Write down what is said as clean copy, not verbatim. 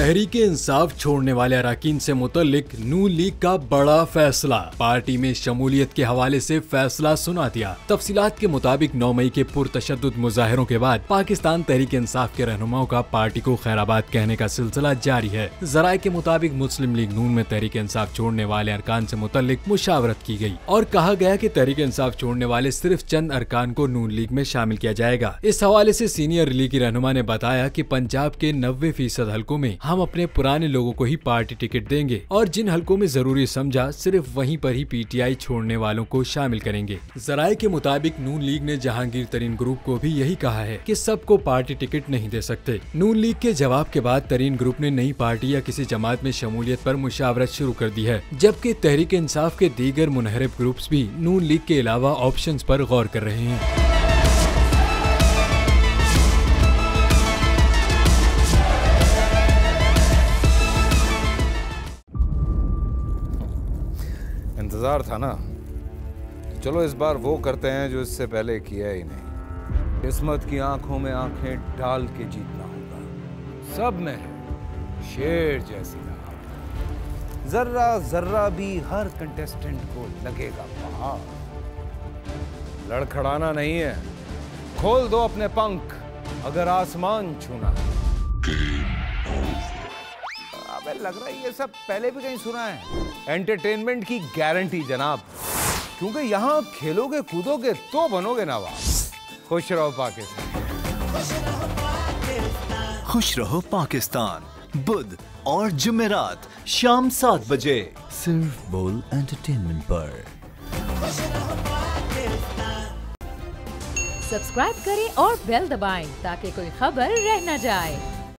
तहरीक इंसाफ छोड़ने वाले अरकान से मुतल्लिक नून लीग का बड़ा फैसला। पार्टी में शमूलियत के हवाले से फैसला सुना दिया। तफसीलात के मुताबिक 9 मई के पुरतशद्दुद मुजाहिरों के बाद पाकिस्तान तहरीक इंसाफ के रहनुमाओं का पार्टी को खैराबाद कहने का सिलसिला जारी है। जराये के मुताबिक मुस्लिम लीग नून में तहरीक इंसाफ छोड़ने वाले अरकान से मुतल्लिक मुशावरत की गई और कहा गया कि तहरीक इंसाफ छोड़ने वाले सिर्फ चंद अरकान को नून लीग में शामिल किया जाएगा। इस हवाले से सीनियर लीगी रहनुमा ने बताया कि पंजाब के 90% हलकों में हम अपने पुराने लोगों को ही पार्टी टिकट देंगे और जिन हलकों में जरूरी समझा सिर्फ वहीं पर ही पीटीआई छोड़ने वालों को शामिल करेंगे। जराये के मुताबिक नून लीग ने जहांगीर तरीन ग्रुप को भी यही कहा है कि सबको पार्टी टिकट नहीं दे सकते। नून लीग के जवाब के बाद तरीन ग्रुप ने नई पार्टी या किसी जमात में शमूलियत पर मुशावरत शुरू कर दी है, जबकि तहरीक इंसाफ के दीगर मुनहरिफ ग्रुप्स भी नून लीग के अलावा ऑप्शंस पर गौर कर रहे हैं। इंतजार था ना, चलो इस बार वो करते हैं जो इससे पहले किया ही नहीं। किस्मत की आंखों में आंखें डाल के जीतना होगा। सब में शेर जैसी राह, जर्रा जर्रा भी हर कंटेस्टेंट को लगेगा पहाड़। लड़खड़ाना नहीं है, खोल दो अपने पंख अगर आसमान छूना है। अबे लग रहा है ये सब पहले भी कहीं सुना है। एंटरटेनमेंट की गारंटी जनाब, क्योंकि यहाँ खेलोगे कूदोगे तो बनोगे नवाब। खुश रहो पाकिस्तान। खुश रहो पाकिस्तान बुध और जुमेरात शाम 7 बजे सिर्फ बोल एंटरटेनमेंट पर। सब्सक्राइब करें और बेल दबाएं ताकि कोई खबर रह न जाए।